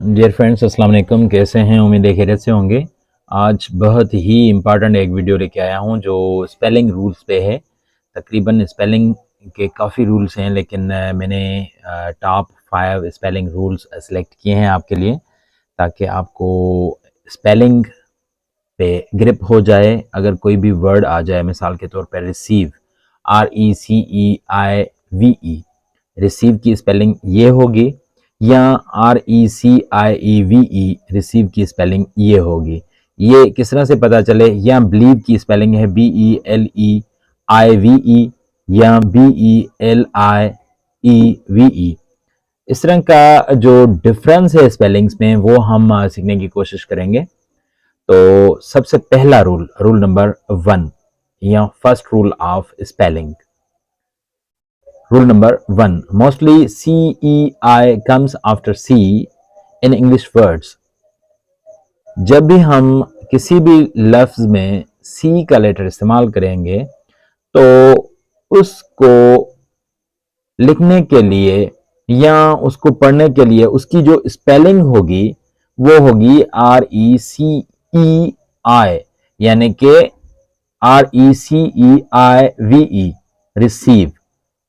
Dear friends, अस्सलाम वालेकुम। कैसे हैं? उम्मीद है खैरियत से होंगे। आज बहुत ही इम्पॉर्टेंट एक वीडियो लेके आया हूं जो स्पेलिंग रूल्स पे है। तकरीबन स्पेलिंग के काफ़ी रूल्स हैं, लेकिन मैंने टॉप 5 स्पेलिंग रूल्स सेलेक्ट किए हैं आपके लिए, ताकि आपको स्पेलिंग पे ग्रिप हो जाए। अगर कोई भी वर्ड आ जाए, मिसाल के तौर पर रिसीव, RECEIVE, रिसीव की स्पेलिंग ये होगी, या RECIEVE, रिसीव की स्पेलिंग ये होगी। ये किस तरह से पता चले? या बिलीव की स्पेलिंग है BELEIVE या BELIEVE। इस तरह का जो डिफरेंस है स्पेलिंग्स में, वो हम सीखने की कोशिश करेंगे। तो सबसे पहला रूल, रूल नंबर 1 या first rule of spelling. Rule number 1. Mostly CEI comes after C in English words. जब भी हम किसी भी लफ्ज में C का लेटर इस्तेमाल करेंगे, तो उसको लिखने के लिए या उसको पढ़ने के लिए उसकी जो स्पेलिंग होगी वो होगी RECEI, यानी कि RECEIVE, रिसीव।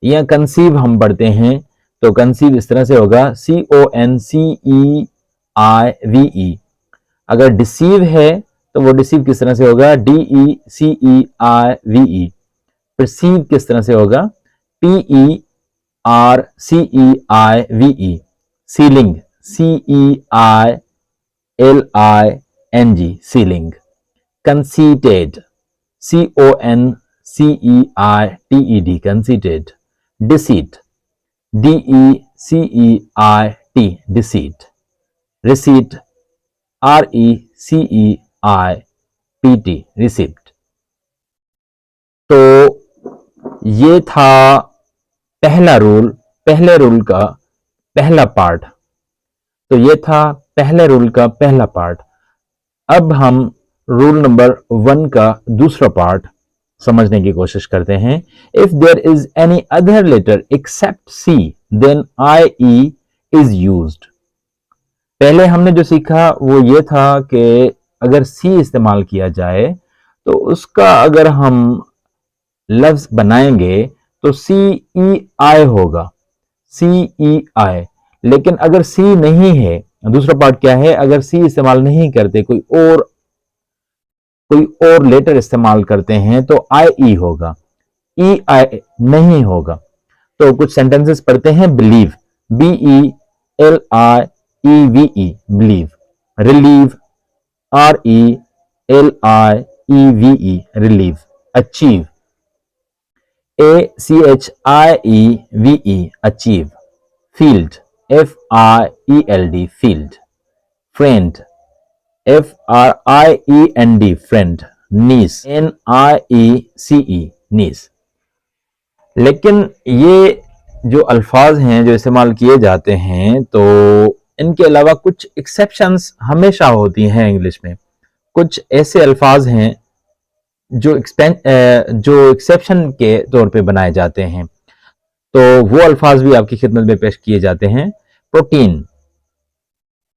या कंसीव हम पढ़ते हैं, तो कंसीव इस तरह से होगा CONCEIVE। अगर डिसीव है तो वो डिसीव किस तरह से होगा? DECEIVE। परसीव किस तरह से होगा? PERCEIVE। Ceiling, CEILING, ceiling. Conceited, CONCEITED, conceited। deceit, DECEIT, deceit। receipt, RECEIPT, receipt। तो ये था पहला रूल, पहले रूल का पहला पार्ट। तो ये था पहले रूल का पहला पार्ट। अब हम रूल नंबर 1 का दूसरा पार्ट समझने की कोशिश करते हैं। If there is any other letter except C, then IE is used. पहले हमने जो सीखा वो ये था कि अगर सी इस्तेमाल किया जाए तो उसका अगर हम लफ्ज बनाएंगे तो CEI होगा, CEI। लेकिन अगर सी नहीं है, दूसरा पार्ट क्या है? अगर सी इस्तेमाल नहीं करते, कोई और लेटर इस्तेमाल करते हैं, तो IE होगा, EI नहीं होगा। तो कुछ सेंटेंसेस पढ़ते हैं। Believe, BELIEVE, believe. Relieve, RELIEVE, relieve. Achieve, ACHIEVE, achieve. Field, FIELD, field. Friend, FRIEND, friend. Niece, NIECE, niece. लेकिन ये जो अल्फाज हैं जो इस्तेमाल किए जाते हैं, तो इनके अलावा कुछ एक्सेप्शंस हमेशा होती हैं इंग्लिश में। कुछ ऐसे अल्फाज हैं जो एक्सेप्शन के तौर पे बनाए जाते हैं, तो वो अल्फाज भी आपकी खिदमत में पेश किए जाते हैं। Protein,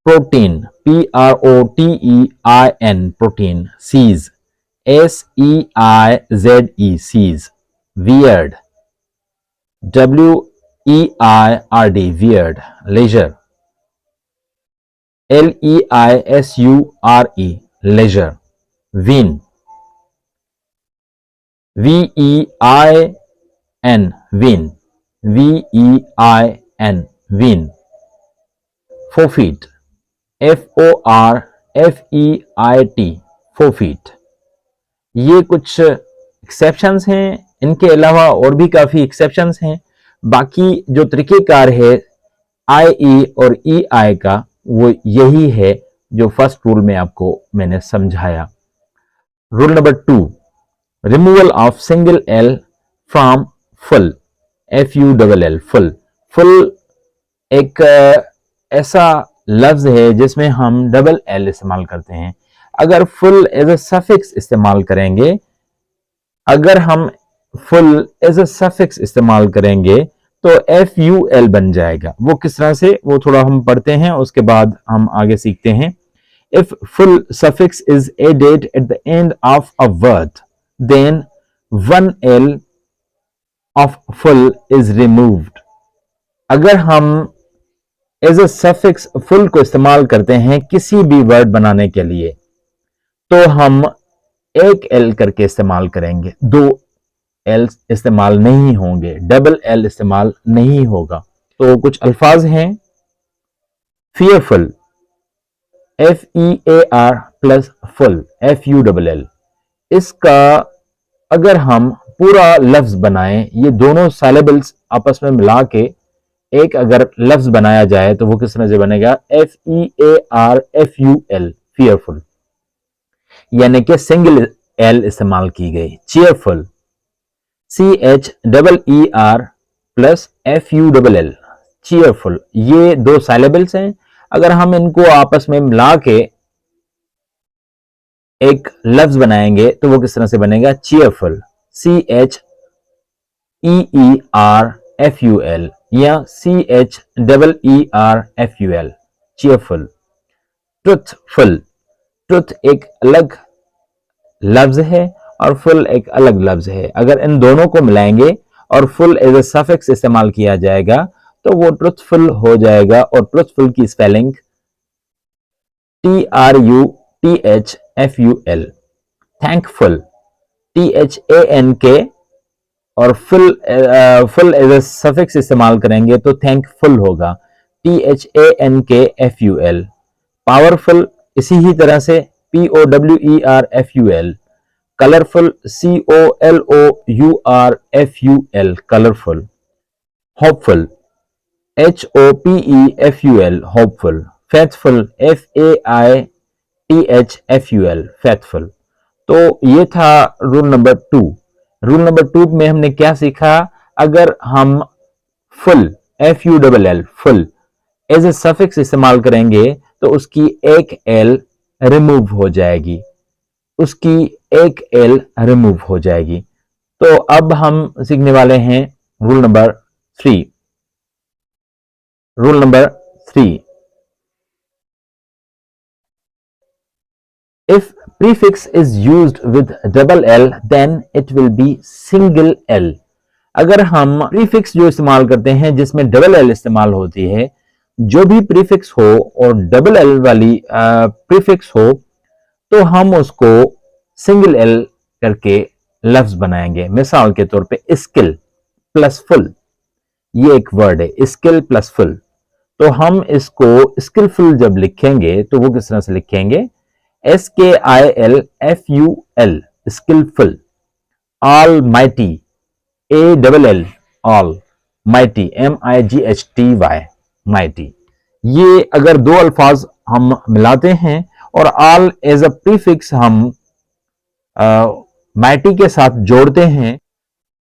protein, PROTEIN, protein. Seize, SEIZE, seize. Weird, WEIRD, weird। leisure, LEISURE, leisure। win, WEIN, win, WEIN, win। forfeit, FORFEIT, forfeit। ये कुछ एक्सेप्शंस हैं, इनके अलावा और भी काफ़ी एक्सेप्शंस हैं। बाकी जो तरीक़ेकार है IE और EI का, वो यही है जो फर्स्ट रूल में आपको मैंने समझाया। Rule number 2, removal of single L from full, FULL, full. Full एक ऐसा लफ्ज़ है जिसमें हम डबल L इस्तेमाल करते हैं। अगर फुल एज अ सफिक्स इस्तेमाल करेंगे, अगर हम फुल एज अ सफिक्स इस्तेमाल करेंगे तो FUL बन जाएगा। वो किस तरह से, वो थोड़ा हम पढ़ते हैं, उसके बाद हम आगे सीखते हैं। If full suffix is added at the end of a word, then one L of full is removed. अगर हम एज अ सफिक्स फुल को इस्तेमाल करते हैं किसी भी वर्ड बनाने के लिए, तो हम एक एल करके इस्तेमाल करेंगे, दो एल इस्तेमाल नहीं होंगे, डबल एल इस्तेमाल नहीं होगा। तो कुछ अल्फाज हैं। Fearful, FEAR plus full, FULL। इसका अगर हम पूरा लफ्ज बनाएं, ये दोनों साइलेबल्स आपस में मिला के एक अगर लफ्ज बनाया जाए तो वो किस तरह से बनेगा, FEARFUL, फियरफुल, यानी कि सिंगल एल इस्तेमाल की गई। Cheerful, CHEER plus FULL, cheerful. ये दो साइलेबल्स हैं, अगर हम इनको आपस में मिला के एक लफ्ज बनाएंगे तो वो किस तरह से बनेगा, चीयरफुल, CHEERFUL या CHEERFUL, चीयरफुल। ट्रुथफुल, ट्रुथ एक अलग लफ्ज है और फुल एक अलग लफ्ज है, अगर इन दोनों को मिलाएंगे और फुल एज ए सफिक्स इस्तेमाल किया जाएगा तो वो ट्रुथफुल हो जाएगा। और ट्रुथफुल की स्पेलिंग TRUTHFUL। थैंकफुल, THANK, और फुल एज ए सफिक्स इस्तेमाल करेंगे तो थैंकफुल होगा, THANKFUL। पावरफुल इसी ही तरह से, POWERFUL। Colourful, COLOURFUL, colourful. Hopeful, HOPEFUL, hopeful. Faithful, FAITHFUL, faithful. तो ये था रूल नंबर 2। रूल नंबर 2 में हमने क्या सीखा, अगर हम full, FULL, full as a suffix इस्तेमाल करेंगे तो उसकी एक एल रिमूव हो जाएगी, उसकी एक एल रिमूव हो जाएगी। तो अब हम सीखने वाले हैं rule number 3। Rule number 3, if prefix is used with double L then it will be single L। अगर हम प्रीफिक्स जो इस्तेमाल करते हैं जिसमें डबल एल इस्तेमाल होती है, जो भी प्रीफिक्स हो और डबल एल वाली प्रीफिक्स हो तो हम उसको सिंगल एल करके लफ्ज बनाएंगे। मिसाल के तौर पे स्किल प्लस फुल, ये एक वर्ड है, स्किल प्लस फुल। तो हम इसको स्किलफुल जब लिखेंगे तो वो किस तरह से लिखेंगे, SKILFUL, skilful. All mighty, ALL, all, mighty, MIGHTY, mighty. ये अगर दो अल्फाज हम मिलाते हैं और ऑल एज अ प्रीफिक्स हम माइटी के साथ जोड़ते हैं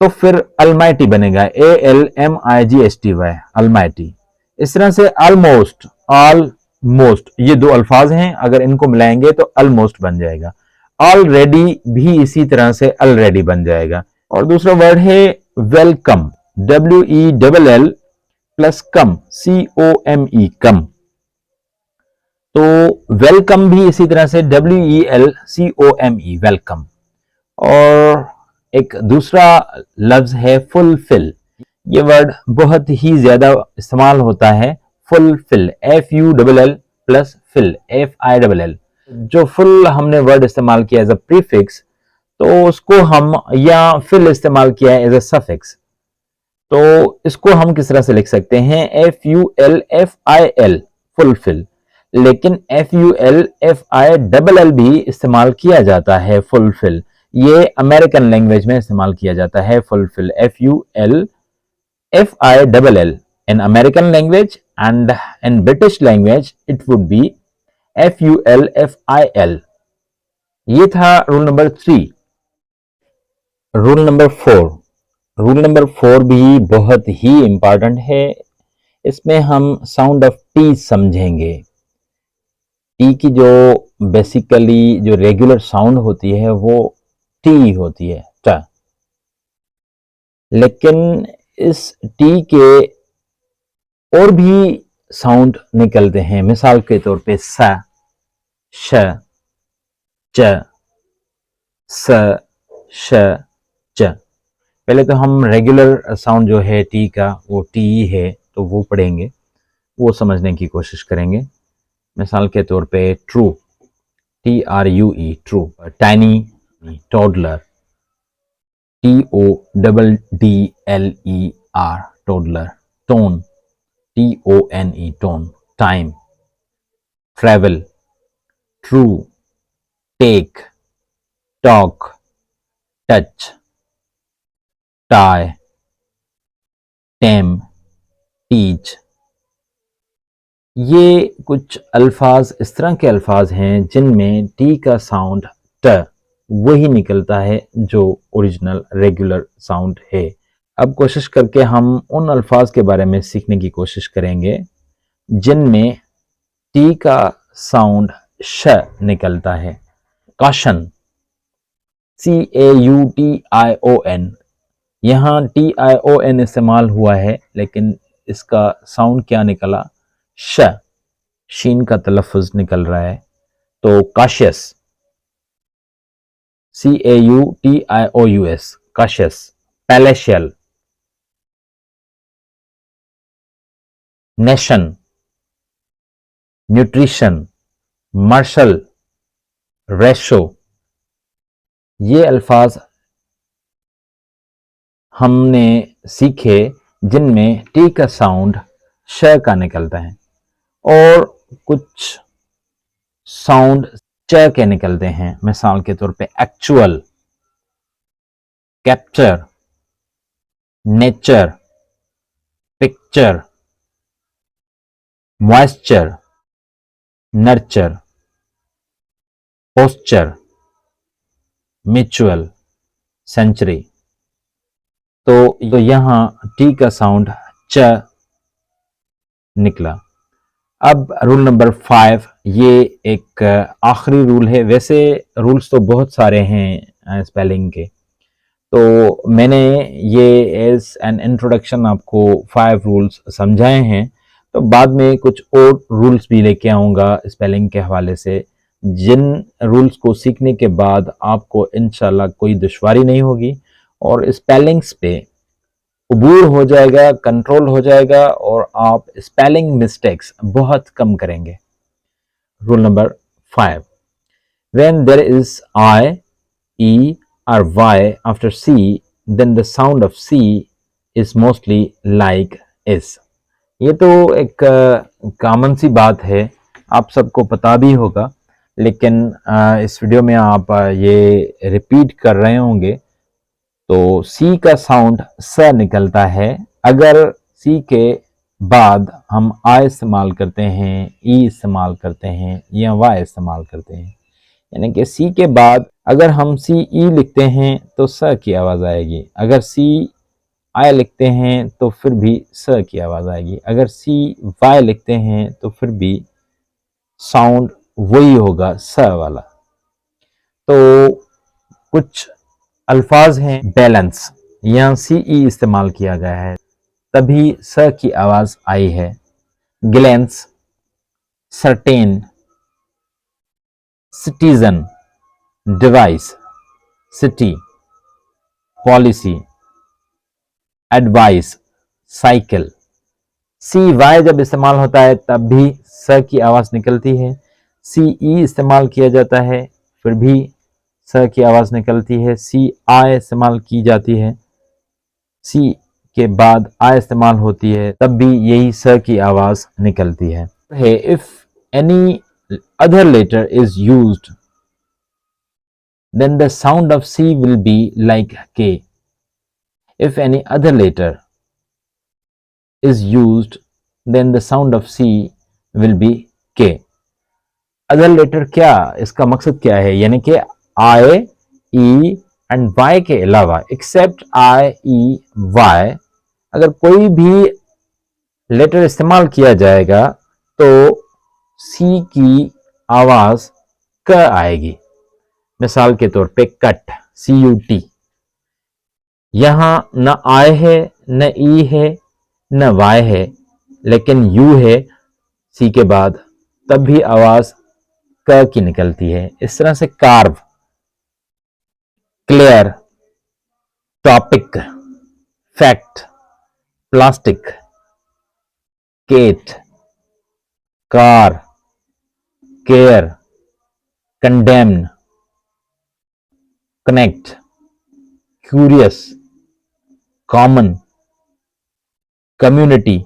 तो फिर अलमाइटी बनेगा, ALMIGHTY, अलमाइटी। इस तरह से ऑलमोस्ट, ऑलमोस्ट, ये दो अल्फाज हैं, अगर इनको मिलाएंगे तो ऑलमोस्ट बन जाएगा। ऑलरेडी भी इसी तरह से ऑलरेडी बन जाएगा। और दूसरा वर्ड है वेलकम, WELL प्लस कम, COME, कम। तो वेलकम भी इसी तरह से WELCOME, वेलकम। और एक दूसरा लफ्ज है फुलफिल, ये वर्ड बहुत ही ज्यादा इस्तेमाल होता है, fulfil, FULL plus fill, FILL। जो फुल हमने वर्ड इस्तेमाल किया एज अ प्रीफिक्स तो उसको हम, या फिल इस्तेमाल किया है एज अ सफिक्स, तो इसको हम किस तरह से लिख सकते हैं, FULFIL, फुलफिल। लेकिन FULFILL भी इस्तेमाल किया जाता है फुलफिल, ये अमेरिकन लैंग्वेज में इस्तेमाल किया जाता है fulfil, FULFILL in American language, and in British language it would be FULFIL। ये था rule number 3। Rule number 4, rule number 4 भी बहुत ही इंपॉर्टेंट है। इसमें हम साउंड ऑफ टी समझेंगे। टी की जो बेसिकली जो रेगुलर साउंड होती है वो टी होती है, टा। लेकिन इस टी के और भी साउंड निकलते हैं, मिसाल के तौर पे स, श, च, स, श, च। पहले तो हम रेगुलर साउंड जो है टी का वो टी है, तो वो पढ़ेंगे, वो समझने की कोशिश करेंगे। मिसाल के तौर पे true, T R U E, true. Tiny, toddler, T O double D L E R, toddler. Tone, T O N E, tone. Time, travel, true, take, talk, touch, tie, tame, teach. ये कुछ अल्फाज इस तरह के अल्फाज हैं जिनमें T का साउंड ट वही निकलता है जो ओरिजिनल रेगुलर साउंड है। अब कोशिश करके हम उन अल्फाज के बारे में सीखने की कोशिश करेंगे जिनमें टी का साउंड श निकलता है। काशन, CAUTION, यहाँ TION इस्तेमाल हुआ है लेकिन इसका साउंड क्या निकला, श, शीन का तलफ़ुज़ निकल रहा है। तो cautious, CAUTIOUS, cautious. Palatial, nation, nutrition, martial, ratio. ये अल्फाज हमने सीखे जिनमें टी का साउंड श का निकलता है और कुछ साउंड च के निकलते हैं। मिसाल के तौर पे actual, capture, nature, picture, moisture, nurture, posture, mutual, century. तो यहां टी का साउंड च निकला। अब रूल नंबर 5, ये एक आखिरी रूल है। वैसे रूल्स तो बहुत सारे हैं स्पेलिंग के, तो मैंने ये एज एन इंट्रोडक्शन आपको 5 रूल्स समझाए हैं। तो बाद में कुछ और रूल्स भी लेके आऊँगा स्पेलिंग के हवाले से, जिन रूल्स को सीखने के बाद आपको इंशाल्लाह कोई दुश्वारी नहीं होगी और स्पेलिंग्स पे अबूर हो जाएगा, कंट्रोल हो जाएगा और आप स्पेलिंग मिस्टेक्स बहुत कम करेंगे। Rule number 5, when there is I, E or Y after C, then the sound of C is mostly like S। ये तो एक कॉमन सी बात है, आप सबको पता भी होगा, लेकिन इस वीडियो में आप ये रिपीट कर रहे होंगे। तो सी का साउंड स निकलता है अगर सी के बाद हम आई इस्तेमाल करते हैं, ई इस्तेमाल करते हैं या वाई इस्तेमाल करते हैं। यानी कि सी के बाद अगर हम सी ई लिखते हैं तो स की आवाज़ आएगी, अगर सी आई लिखते हैं तो फिर भी स की आवाज़ आएगी, अगर सी वाई लिखते हैं तो फिर भी साउंड वही होगा, स वाला। तो कुछ अल्फाज हैं बैलेंस, यहाँ सी ई इस्तेमाल किया गया है तभी स की आवाज़ आई है। Glance, certain, citizen, device, city, policy, advice, cycle. C Y जब इस्तेमाल होता है तब भी स की आवाज़ निकलती है, सी ई इस्तेमाल किया जाता है फिर भी स की आवाज़ निकलती है, सी आई इस्तेमाल की जाती है, सी के बाद आ इस्तेमाल होती है तब भी यही स की आवाज़ निकलती है। If any other letter is used, then the sound of C will be like K. If any other letter is used, then the sound of C will be K. Other letter क्या, इसका मकसद क्या है, यानी कि I, E and Y के अलावा, except I, E, Y, अगर कोई भी लेटर इस्तेमाल किया जाएगा तो सी की आवाज़ क आएगी। मिसाल के तौर पे कट, CUT, यहाँ न आय है न ई है न वाई है, लेकिन यू है सी के बाद, तब भी आवाज क की निकलती है। इस तरह से carve, clear, topic, fact, plastic, Kate, car, care, condemn, connect, curious, common, community,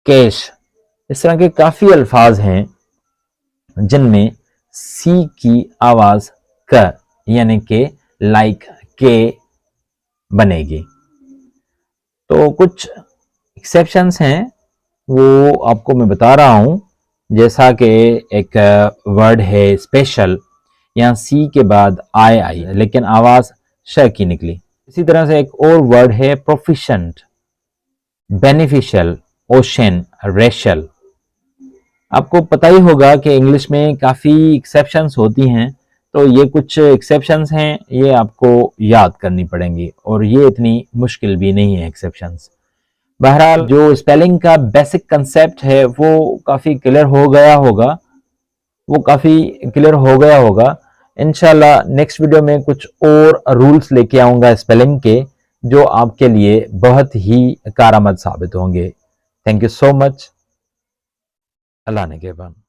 cash. इस तरह के काफी अल्फाज हैं जिनमें सी की आवाज क यानी के लाइक के बनेगी। तो कुछ एक्सेप्शंस हैं, वो आपको मैं बता रहा हूं। जैसा कि एक वर्ड है स्पेशल, यहाँ सी के बाद आई लेकिन आवाज श की निकली। इसी तरह से एक और वर्ड है प्रोफिशेंट, बेनिफिशियल, ओशन, रेशल। आपको पता ही होगा कि इंग्लिश में काफ़ी एक्सेप्शंस होती हैं, तो ये कुछ एक्सेप्शंस हैं, ये आपको याद करनी पड़ेंगी और ये इतनी मुश्किल भी नहीं है एक्सेप्शंस। बहरहाल जो स्पेलिंग का बेसिक कंसेप्ट है वो काफ़ी क्लियर हो गया होगा। इंशाल्लाह नेक्स्ट वीडियो में कुछ और रूल्स लेके आऊँगा स्पेलिंग के, जो आपके लिए बहुत ही कारआमद साबित होंगे। Thank you so much. अल्लाह ने के बाद।